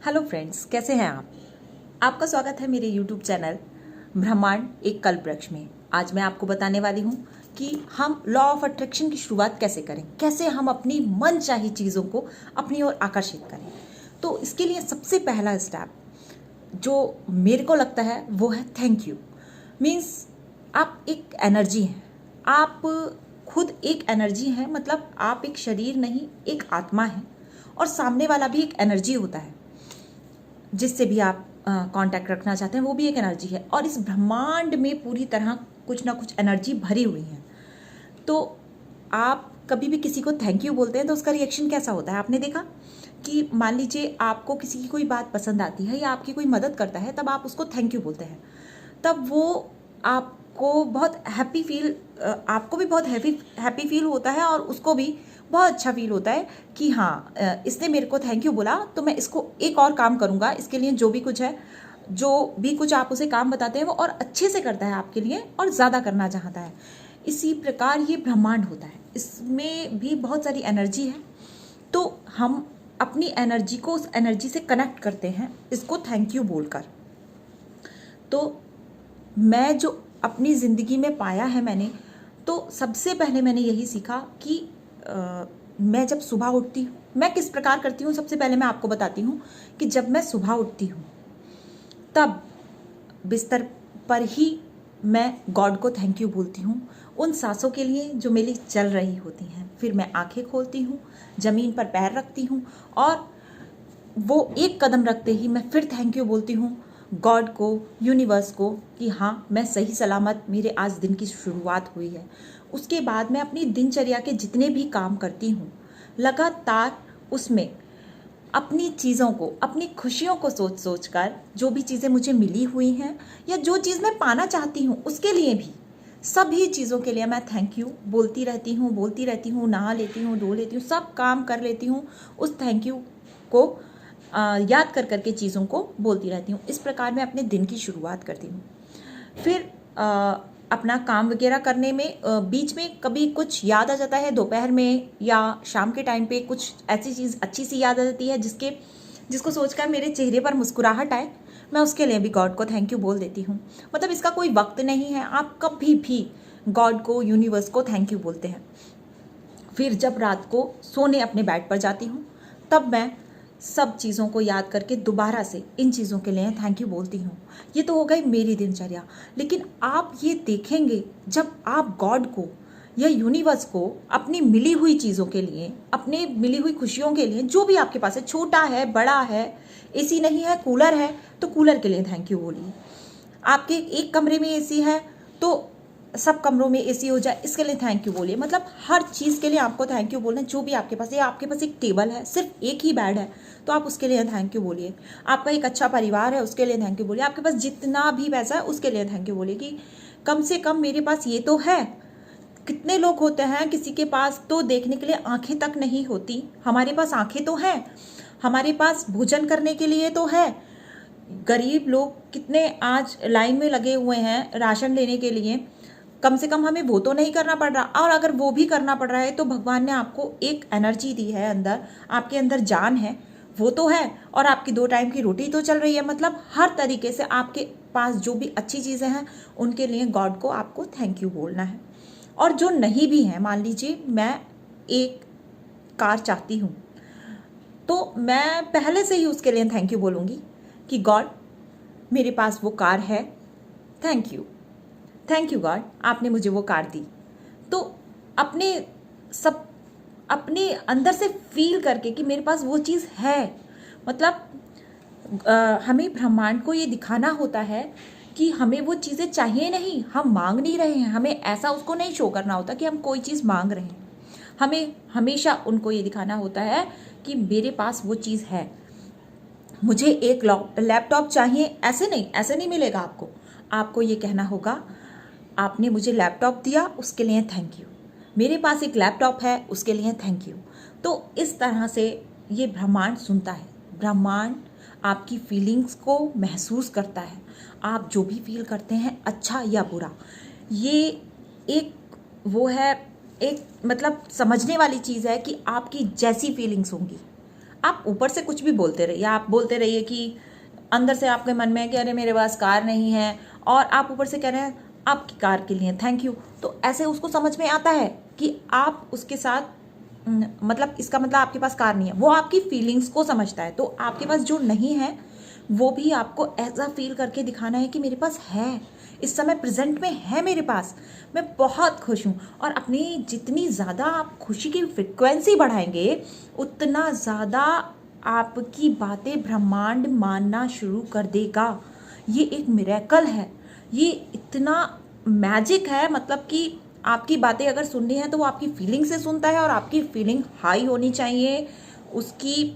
Hello friends, कैसे हैं आप? आपका स्वागत है मेरे यूट्यूब चैनल ब्रह्मांड एक कल्पवृक्ष में। आज मैं आपको बताने वाली हूँ कि हम लॉ ऑफ अट्रैक्शन की शुरुआत कैसे करें, कैसे हम अपनी मनचाही चीज़ों को अपनी ओर आकर्षित करें। तो इसके लिए सबसे पहला स्टेप जो मेरे को लगता है वो है थैंक यू। मीन्स आप एक एनर्जी हैं, आप खुद एक एनर्जी हैं, मतलब आप एक शरीर नहीं, एक आत्मा है और सामने वाला भी एक एनर्जी होता है। जिससे भी आप कांटेक्ट रखना चाहते हैं वो भी एक एनर्जी है और इस ब्रह्मांड में पूरी तरह कुछ ना कुछ एनर्जी भरी हुई है। तो आप कभी भी किसी को थैंक यू बोलते हैं तो उसका रिएक्शन कैसा होता है? आपने देखा कि मान लीजिए आपको किसी की कोई बात पसंद आती है या आपकी कोई मदद करता है, तब आप उसको थैंक यू बोलते हैं, तब वो आपको बहुत हैप्पी फील, आपको भी बहुत हैप्पी फील होता है और उसको भी बहुत अच्छा फील होता है कि हाँ, इसने मेरे को थैंक यू बोला तो मैं इसको एक और काम करूँगा, इसके लिए जो भी कुछ है, जो भी कुछ आप उसे काम बताते हैं वो और अच्छे से करता है आपके लिए और ज़्यादा करना चाहता है। इसी प्रकार ये ब्रह्मांड होता है, इसमें भी बहुत सारी एनर्जी है। तो हम अपनी एनर्जी को उस एनर्जी से कनेक्ट करते हैं इसको थैंक यू बोलकर। तो मैं जो अपनी ज़िंदगी में पाया है मैंने, तो सबसे पहले मैंने यही सीखा कि मैं जब सुबह उठती हूँ, मैं किस प्रकार करती हूँ, सबसे पहले मैं आपको बताती हूँ कि जब मैं सुबह उठती हूँ तब बिस्तर पर ही मैं गॉड को थैंक यू बोलती हूँ उन सांसों के लिए जो मेरी चल रही होती हैं। फिर मैं आंखें खोलती हूँ, ज़मीन पर पैर रखती हूँ और वो एक कदम रखते ही मैं फिर थैंक यू बोलती हूँ गॉड को, यूनिवर्स को कि हाँ, मैं सही सलामत, मेरे आज दिन की शुरुआत हुई है। उसके बाद मैं अपनी दिनचर्या के जितने भी काम करती हूँ लगातार उसमें अपनी चीज़ों को, अपनी खुशियों को सोच सोच कर, जो भी चीज़ें मुझे मिली हुई हैं या जो चीज़ मैं पाना चाहती हूँ उसके लिए भी, सभी चीज़ों के लिए मैं थैंक यू बोलती रहती हूँ, नहा लेती हूँ, धो लेती हूँ, सब काम कर लेती हूँ, उस थैंक यू को याद कर करके चीज़ों को बोलती रहती हूँ। इस प्रकार मैं अपने दिन की शुरुआत करती हूँ। फिर अपना काम वगैरह करने में बीच में कभी कुछ याद आ जाता है, दोपहर में या शाम के टाइम पे कुछ ऐसी चीज़ अच्छी सी याद आ जाती है जिसको सोचकर मेरे चेहरे पर मुस्कुराहट आए, मैं उसके लिए भी गॉड को थैंक यू बोल देती हूँ। मतलब इसका कोई वक्त नहीं है, आप कभी भी गॉड को, यूनिवर्स को थैंक यू बोलते हैं। फिर जब रात को सोने अपने बेड पर जाती हूँ तब मैं सब चीज़ों को याद करके दोबारा से इन चीज़ों के लिए थैंक यू बोलती हूँ। ये तो हो गई मेरी दिनचर्या। लेकिन आप ये देखेंगे, जब आप गॉड को या यूनिवर्स को अपनी मिली हुई चीज़ों के लिए, अपने मिली हुई खुशियों के लिए, जो भी आपके पास है, छोटा है, बड़ा है, एसी नहीं है, कूलर है, तो कूलर के लिए थैंक यू बोलिए। आपके एक कमरे में एसी है तो सब कमरों में एसी हो जाए, इसके लिए थैंक यू बोलिए। मतलब हर चीज़ के लिए आपको थैंक यू बोलना है। जो भी आपके पास है, आपके पास एक टेबल है, सिर्फ एक ही बेड है, तो आप उसके लिए थैंक यू बोलिए। आपका एक अच्छा परिवार है, उसके लिए थैंक यू बोलिए। आपके पास जितना भी पैसा है उसके लिए थैंक यू बोलिए कि कम से कम मेरे पास ये तो है। कितने लोग होते हैं, किसी के पास तो देखने के लिए आंखें तक नहीं होती, हमारे पास आंखें तो हैं, हमारे पास भोजन करने के लिए तो है। गरीब लोग कितने आज लाइन में लगे हुए हैं राशन लेने के लिए, कम से कम हमें वो तो नहीं करना पड़ रहा। और अगर वो भी करना पड़ रहा है तो भगवान ने आपको एक एनर्जी दी है, अंदर आपके अंदर जान है, वो तो है, और आपकी 2 टाइम की रोटी तो चल रही है। मतलब हर तरीके से आपके पास जो भी अच्छी चीज़ें हैं उनके लिए गॉड को आपको थैंक यू बोलना है। और जो नहीं भी है, मान लीजिए मैं एक कार चाहती हूँ तो मैं पहले से ही उसके लिए थैंक यू बोलूँगी कि गॉड, मेरे पास वो कार है, thank you, thank you God, आपने मुझे वो कार दी। तो अपने अंदर से फील करके कि मेरे पास वो चीज़ है। मतलब हमें ब्रह्मांड को ये दिखाना होता है कि हमें वो चीज़ें चाहिए नहीं, हम मांग नहीं रहे हैं। हमें ऐसा उसको नहीं शो करना होता कि हम कोई चीज़ मांग रहे हैं। हमें हमेशा उनको ये दिखाना होता है कि मेरे पास वो चीज़ है। मुझे एक लैपटॉप चाहिए, ऐसे नहीं मिलेगा आपको। आपको ये कहना होगा, आपने मुझे लैपटॉप दिया, उसके लिए थैंक यू। मेरे पास एक लैपटॉप है, उसके लिए थैंक यू। तो इस तरह से ये ब्रह्मांड सुनता है। ब्रह्मांड आपकी फीलिंग्स को महसूस करता है। आप जो भी फील करते हैं, अच्छा या बुरा, ये एक वो है, एक मतलब समझने वाली चीज़ है कि आपकी जैसी फीलिंग्स होंगी, आप ऊपर से कुछ भी बोलते रहिए, आप बोलते रहिए कि अंदर से आपके मन में है कि अरे मेरे पास कार नहीं है, और आप ऊपर से कह रहे हैं आपकी कार के लिए थैंक यू, तो ऐसे उसको समझ में आता है कि आप उसके साथ मतलब इसका मतलब आपके पास कार नहीं है। वो आपकी फीलिंग्स को समझता है, तो आपके पास जो नहीं है वो भी आपको ऐसा फील करके दिखाना है कि मेरे पास है, इस समय प्रेजेंट में है मेरे पास, मैं बहुत खुश हूँ। और अपनी जितनी ज़्यादा आप खुशी की फ्रिक्वेंसी बढ़ाएंगे उतना ज़्यादा आपकी बातें ब्रह्मांड मानना शुरू कर देगा। ये एक मिरेकल है, ये इतना मैजिक है, मतलब कि आपकी बातें अगर सुननी है तो वो आपकी फीलिंग से सुनता है, और आपकी फीलिंग हाई होनी चाहिए, उसकी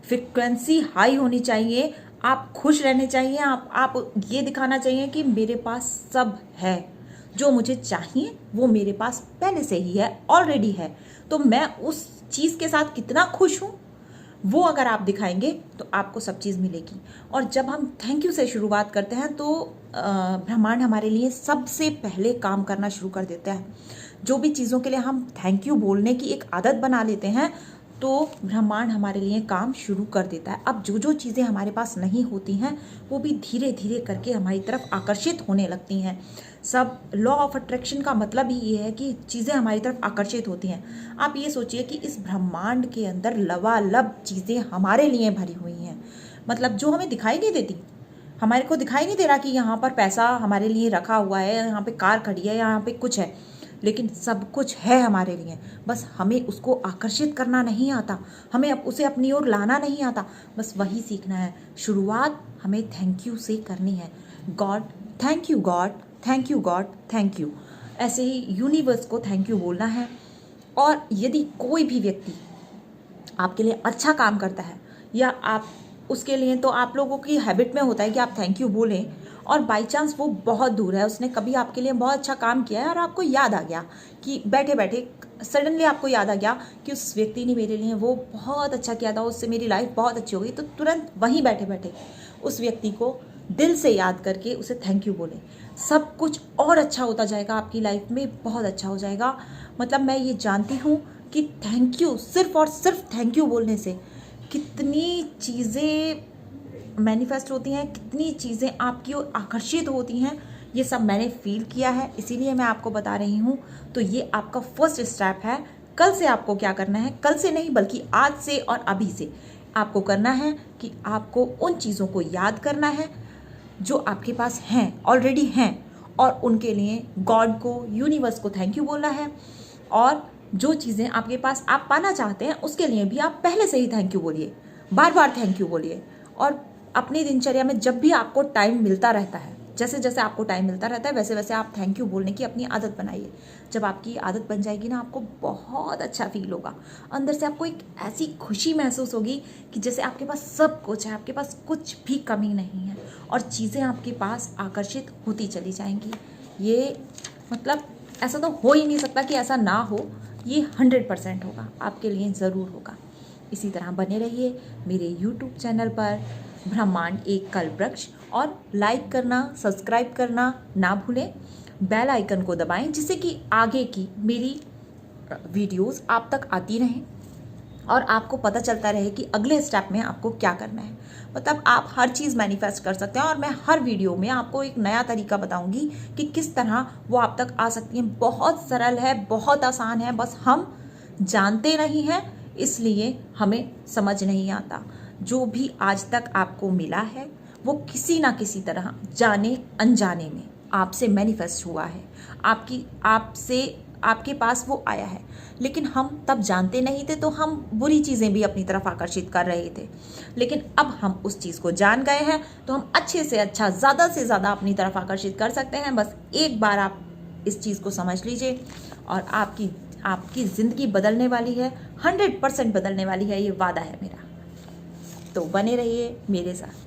फ्रिक्वेंसी हाई होनी चाहिए, आप खुश रहने चाहिए, आप ये दिखाना चाहिए कि मेरे पास सब है, जो मुझे चाहिए वो मेरे पास पहले से ही है, ऑलरेडी है, तो मैं उस चीज़ के साथ कितना खुश हूँ वो अगर आप दिखाएंगे तो आपको सब चीज़ मिलेगी। और जब हम थैंक यू से शुरुआत करते हैं तो ब्रह्मांड हमारे लिए सबसे पहले काम करना शुरू कर देता है। जो भी चीज़ों के लिए हम थैंक यू बोलने की एक आदत बना लेते हैं तो ब्रह्मांड हमारे लिए काम शुरू कर देता है। अब जो जो चीज़ें हमारे पास नहीं होती हैं वो भी धीरे धीरे करके हमारी तरफ आकर्षित होने लगती हैं। सब लॉ ऑफ अट्रैक्शन का मतलब ही ये है कि चीज़ें हमारी तरफ आकर्षित होती हैं। आप ये सोचिए कि इस ब्रह्मांड के अंदर लबालब चीज़ें हमारे लिए भरी हुई हैं, मतलब जो हमें दिखाई नहीं देती, हमारे को दिखाई नहीं दे रहा कि यहाँ पर पैसा हमारे लिए रखा हुआ है, यहाँ पे कार खड़ी है, यहाँ पे कुछ है, लेकिन सब कुछ है हमारे लिए, बस हमें उसको आकर्षित करना नहीं आता, हमें उसे अपनी ओर लाना नहीं आता, बस वही सीखना है। शुरुआत हमें थैंक यू से करनी है। God thank you, God thank you, God thank you, ऐसे ही यूनिवर्स को थैंक यू बोलना है। और यदि कोई भी व्यक्ति आपके लिए अच्छा काम करता है या आप उसके लिए, तो आप लोगों की हैबिट में होता है कि आप थैंक यू बोलें, और बाय चांस वो बहुत दूर है, उसने कभी आपके लिए बहुत अच्छा काम किया है और आपको याद आ गया कि बैठे बैठे सडनली आपको याद आ गया कि उस व्यक्ति ने मेरे लिए वो बहुत अच्छा किया था, उससे मेरी लाइफ बहुत अच्छी हो गई, तो तुरंत वहीं बैठे बैठे उस व्यक्ति को दिल से याद करके उसे थैंक यू बोलें। सब कुछ और अच्छा होता जाएगा, आपकी लाइफ में बहुत अच्छा हो जाएगा। मतलब मैं ये जानती हूँ कि थैंक यू, सिर्फ और सिर्फ थैंक यू बोलने से कितनी चीज़ें मैनिफेस्ट होती हैं, कितनी चीज़ें आपकी ओर आकर्षित होती हैं, ये सब मैंने फील किया है, इसीलिए मैं आपको बता रही हूँ। तो ये आपका फर्स्ट स्टेप है। कल से आपको क्या करना है, कल से नहीं बल्कि आज से और अभी से आपको करना है कि आपको उन चीज़ों को याद करना है जो आपके पास हैं, ऑलरेडी हैं, और उनके लिए गॉड को, यूनिवर्स को थैंक यू बोलना है। और जो चीज़ें आपके पास आप पाना चाहते हैं उसके लिए भी आप पहले से ही थैंक यू बोलिए, बार बार थैंक यू बोलिए। और अपनी दिनचर्या में जब भी आपको टाइम मिलता रहता है, जैसे जैसे आपको टाइम मिलता रहता है वैसे वैसे आप थैंक यू बोलने की अपनी आदत बनाइए। जब आपकी आदत बन जाएगी ना, आपको बहुत अच्छा फील होगा, अंदर से आपको एक ऐसी खुशी महसूस होगी कि जैसे आपके पास सब कुछ है, आपके पास कुछ भी कमी नहीं है, और चीज़ें आपके पास आकर्षित होती चली जाएंगी। ये मतलब ऐसा तो हो ही नहीं सकता कि ऐसा ना हो, ये 100% होगा, आपके लिए ज़रूर होगा। इसी तरह बने रहिए मेरे YouTube चैनल पर ब्रह्मांड एक कल्पवृक्ष, और लाइक करना, सब्सक्राइब करना ना भूलें, बेल आइकन को दबाएं जिससे कि आगे की मेरी वीडियोस आप तक आती रहें और आपको पता चलता रहे कि अगले स्टेप में आपको क्या करना है। मतलब आप हर चीज़ मैनिफेस्ट कर सकते हैं, और मैं हर वीडियो में आपको एक नया तरीका बताऊंगी कि किस तरह वो आप तक आ सकती है। बहुत सरल है, बहुत आसान है, बस हम जानते नहीं हैं इसलिए हमें समझ नहीं आता। जो भी आज तक आपको मिला है वो किसी ना किसी तरह, जाने अनजाने में आपसे मैनिफेस्ट हुआ है, आपके पास वो आया है, लेकिन हम तब जानते नहीं थे, तो हम बुरी चीज़ें भी अपनी तरफ आकर्षित कर रहे थे। लेकिन अब हम उस चीज़ को जान गए हैं तो हम अच्छे से अच्छा, ज़्यादा से ज़्यादा अपनी तरफ आकर्षित कर सकते हैं। बस एक बार आप इस चीज़ को समझ लीजिए और आपकी ज़िंदगी बदलने वाली है, 100% बदलने वाली है, ये वादा है मेरा। तो बने रहिए मेरे साथ।